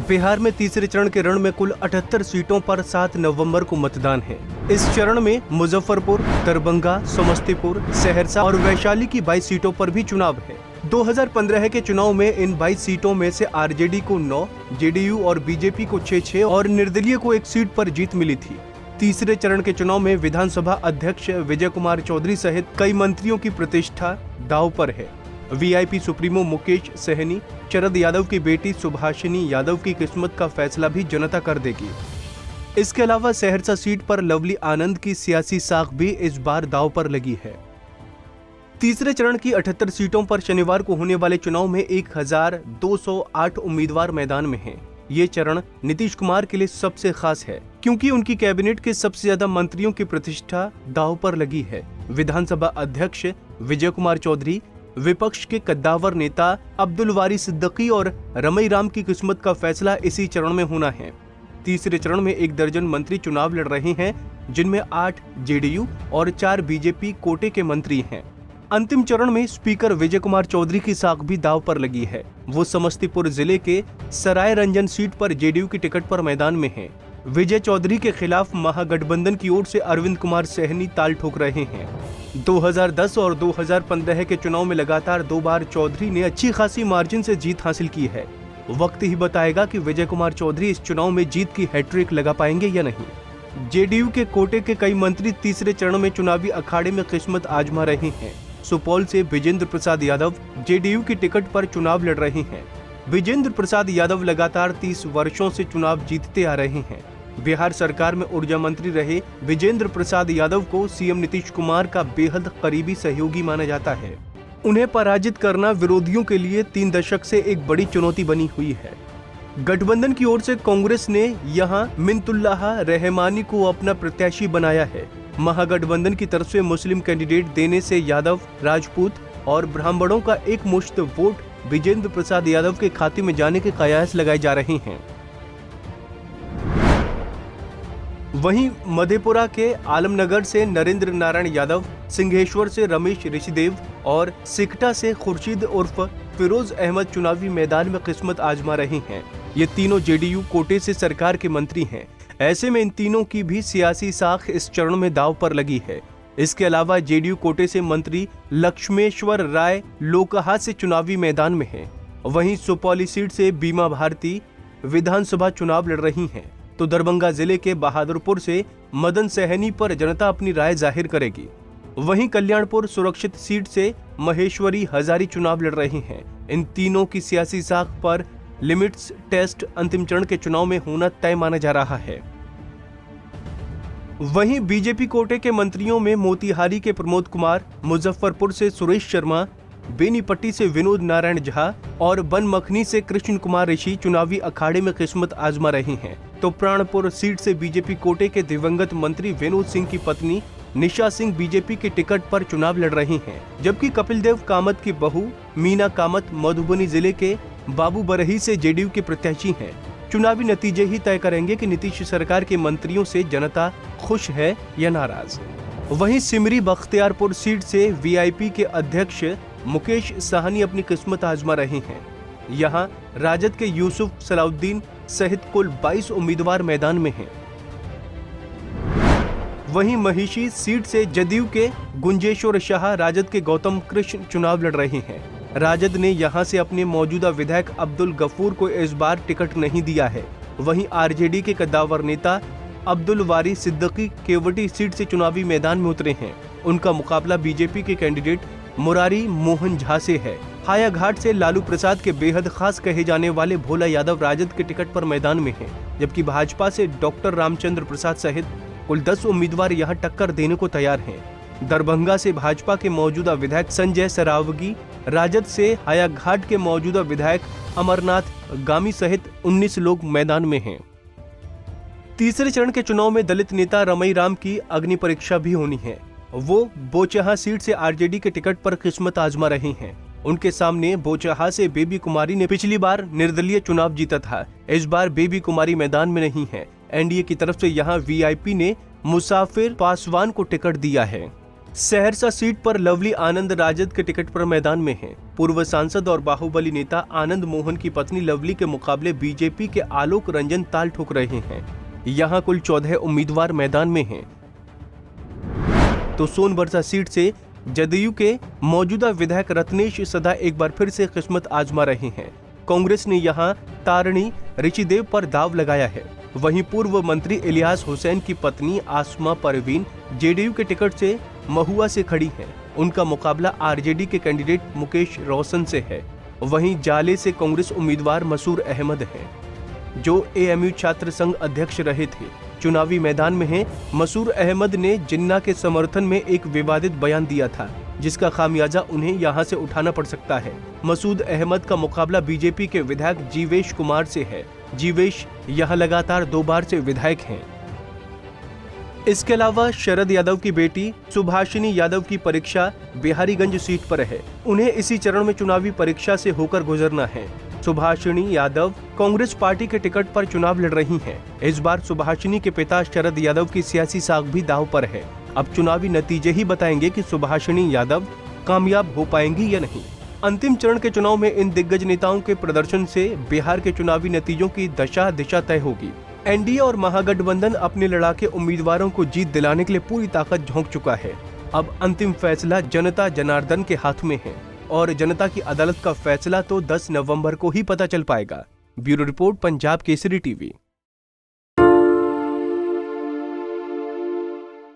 बिहार में तीसरे चरण के रण में कुल 78 सीटों पर 7 नवंबर को मतदान है। इस चरण में मुजफ्फरपुर, दरभंगा, समस्तीपुर, सहरसा और वैशाली की 22 सीटों पर भी चुनाव है। 2015 के चुनाव में इन 22 सीटों में से आरजेडी को 9, जेडीयू और बीजेपी को 6 और निर्दलीय को 1 सीट पर जीत मिली थी। तीसरे चरण के चुनाव में विधानसभा अध्यक्ष विजय कुमार चौधरी सहित कई मंत्रियों की प्रतिष्ठा दांव पर है। वीआईपी सुप्रीमो मुकेश सहनी, शरद यादव की बेटी सुभाषिनी यादव की किस्मत का फैसला भी जनता कर देगी। इसके अलावा सहरसा सीट पर लवली आनंद की सियासी साख भी इस बार दांव पर लगी है। तीसरे चरण की 78 सीटों पर शनिवार को होने वाले चुनाव में 1208 उम्मीदवार मैदान में हैं। ये चरण नीतीश कुमार के लिए सबसे खास है, क्योंकि उनकी कैबिनेट के सबसे ज्यादा मंत्रियों की प्रतिष्ठा दांव पर लगी है। विधानसभा अध्यक्ष विजय कुमार चौधरी, विपक्ष के कद्दावर नेता अब्दुल वारी सिद्दीकी और रमई राम की किस्मत का फैसला इसी चरण में होना है। तीसरे चरण में 1 दर्जन मंत्री चुनाव लड़ रहे हैं, जिनमें 8 जेडीयू और 4 बीजेपी कोटे के मंत्री हैं। अंतिम चरण में स्पीकर विजय कुमार चौधरी की साख भी दांव पर लगी है। वो समस्तीपुर जिले के सराय रंजन सीट पर जेडीयू की टिकट पर मैदान में हैं। विजय चौधरी के खिलाफ महागठबंधन की ओर से अरविंद कुमार सहनी ताल ठोक रहे हैं। 2010 और 2015 के चुनाव में लगातार 2 बार चौधरी ने अच्छी खासी मार्जिन से जीत हासिल की है। वक्त ही बताएगा कि विजय कुमार चौधरी इस चुनाव में जीत की हैट्रिक लगा पाएंगे या नहीं। जेडीयू के कोटे के कई मंत्री तीसरे चरण में चुनावी अखाड़े में किस्मत आजमा रहे हैं। सुपौल से विजेंद्र प्रसाद यादव जेडीयू की टिकट पर चुनाव लड़ रहे हैं। विजेंद्र प्रसाद यादव लगातार 30 वर्षों से चुनाव जीतते आ रहे हैं। बिहार सरकार में ऊर्जा मंत्री रहे विजेंद्र प्रसाद यादव को सीएम नीतीश कुमार का बेहद करीबी सहयोगी माना जाता है। उन्हें पराजित करना विरोधियों के लिए 3 दशक से एक बड़ी चुनौती बनी हुई है। गठबंधन की ओर से कांग्रेस ने यहां मिन्नतुल्लाह रहमानी को अपना प्रत्याशी बनाया है। महागठबंधन की तरफ से मुस्लिम कैंडिडेट देने से यादव, राजपूत और ब्राह्मणों का एक मुश्त वोट विजेंद्र प्रसाद यादव के खाते में जाने के कयास लगाए जा रहे हैं। वहीं मधेपुरा के आलमनगर से नरेंद्र नारायण यादव, सिंहेश्वर से रमेश ऋषिदेव और सिकटा से खुर्शीद उर्फ फिरोज अहमद चुनावी मैदान में किस्मत आजमा रहे हैं। ये तीनों जेडीयू कोटे से सरकार के मंत्री हैं। ऐसे में इन तीनों की भी सियासी साख इस चरण में दांव पर लगी है। इसके अलावा जेडीयू कोटे से मंत्री लक्ष्मेश्वर राय लोकहा से चुनावी मैदान में हैं। वहीं सुपौली सीट से बीमा भारती विधानसभा चुनाव लड़ रही हैं, तो दरभंगा जिले के बहादुरपुर से मदन सहनी पर जनता अपनी राय जाहिर करेगी। वहीं कल्याणपुर सुरक्षित सीट से महेश्वरी हजारी चुनाव लड़ रही हैं। इन तीनों की सियासी साख पर लिमिट्स टेस्ट अंतिम चरण के चुनाव में होना तय माना जा रहा है। वहीं बीजेपी कोटे के मंत्रियों में मोतिहारी के प्रमोद कुमार, मुजफ्फरपुर से सुरेश शर्मा, बेनीपट्टी से विनोद नारायण झा और बनमखनी से कृष्ण कुमार ऋषि चुनावी अखाड़े में किस्मत आजमा रहे हैं, तो प्राणपुर सीट से बीजेपी कोटे के दिवंगत मंत्री विनोद सिंह की पत्नी निशा सिंह बीजेपी के टिकट पर चुनाव लड़ रही हैं, जबकि कपिल देव कामत की बहू मीना कामत मधुबनी जिले के बाबू बरही से जेडीयू के प्रत्याशी हैं। चुनावी नतीजे ही तय करेंगे कि नीतीश सरकार के मंत्रियों से जनता खुश है या नाराज। वहीं सिमरी बख्तियारपुर सीट से वीआईपी के अध्यक्ष मुकेश सहनी अपनी किस्मत आजमा रहे हैं। यहां राजद के यूसुफ सलाउद्दीन सहित कुल 22 उम्मीदवार मैदान में हैं। वहीं महिषी सीट से जदयू के गुंजेश्वर शाह, राजद के गौतम कृष्ण चुनाव लड़ रहे हैं। राजद ने यहां से अपने मौजूदा विधायक अब्दुल गफूर को इस बार टिकट नहीं दिया है। वहीं आरजेडी के कद्दावर नेता अब्दुल वारी सिद्दीकी केवटी सीट से चुनावी मैदान में उतरे हैं। उनका मुकाबला बीजेपी के कैंडिडेट मुरारी मोहन झा से है। हायाघाट से लालू प्रसाद के बेहद खास कहे जाने वाले भोला यादव राजद के टिकट पर मैदान में हैं, जबकि भाजपा से डॉक्टर रामचंद्र प्रसाद सहित कुल 10 उम्मीदवार यहां टक्कर देने को तैयार हैं। दरभंगा से भाजपा के मौजूदा विधायक संजय सरावगी, राजद से हायाघाट के मौजूदा विधायक अमरनाथ गामी सहित 19 लोग मैदान में हैं। तीसरे चरण के चुनाव में दलित नेता रमई राम की अग्नि परीक्षा भी होनी है। वो बोचहा सीट से आरजेडी के टिकट पर किस्मत आजमा रहे हैं। उनके सामने बोचहा से बेबी कुमारी ने पिछली बार निर्दलीय चुनाव जीता था। इस बार बेबी कुमारी मैदान में नहीं है। एनडीए की तरफ से यहां वीआईपी ने मुसाफिर पासवान को टिकट दिया है। सहरसा सीट पर लवली आनंद राजद के टिकट पर मैदान में हैं। पूर्व सांसद और बाहुबली नेता आनंद मोहन की पत्नी लवली के मुकाबले बीजेपी के आलोक रंजन ताल ठोक रहे हैं। यहां कुल 14 उम्मीदवार मैदान में हैं। तो सोनबरसा सीट से जदयू के मौजूदा विधायक रत्नेश सदा एक बार फिर से किस्मत आजमा रहे हैं। कांग्रेस ने यहां तारणी ऋषिदेव पर दाव लगाया है। वहीं पूर्व मंत्री इलियास हुसैन की पत्नी आसमा परवीन जेडीयू के टिकट से महुआ से खड़ी हैं। उनका मुकाबला आरजेडी के कैंडिडेट मुकेश रोशन से है। वहीं जाले से कांग्रेस उम्मीदवार मसूर अहमद हैं, जो एएमयू छात्र संघ अध्यक्ष रहे थे, चुनावी मैदान में हैं। मसूर अहमद ने जिन्ना के समर्थन में एक विवादित बयान दिया था, जिसका खामियाजा उन्हें यहां से उठाना पड़ सकता है। मसूद अहमद का मुकाबला बीजेपी के विधायक जीवेश कुमार से है। जीवेश यहां लगातार 2 बार से विधायक हैं। इसके अलावा शरद यादव की बेटी सुभाषिनी यादव की परीक्षा बिहारीगंज सीट पर है। उन्हें इसी चरण में चुनावी परीक्षा से होकर गुजरना है। सुभाषिनी यादव कांग्रेस पार्टी के टिकट पर चुनाव लड़ रही हैं। इस बार सुभाषिनी के पिता शरद यादव की सियासी साख भी दांव पर है। अब चुनावी नतीजे ही बताएंगे कि सुभाषिनी यादव कामयाब हो पाएंगी या नहीं। अंतिम चरण के चुनाव में इन दिग्गज नेताओं के प्रदर्शन से बिहार के चुनावी नतीजों की दशा दिशा तय होगी। एनडीए और महागठबंधन अपने लड़ाके उम्मीदवारों को जीत दिलाने के लिए पूरी ताकत झोंक चुका है। अब अंतिम फैसला जनता जनार्दन के हाथ में है और जनता की अदालत का फैसला तो 10 नवंबर को ही पता चल पाएगा। Bureau report, Punjab Kesari TV.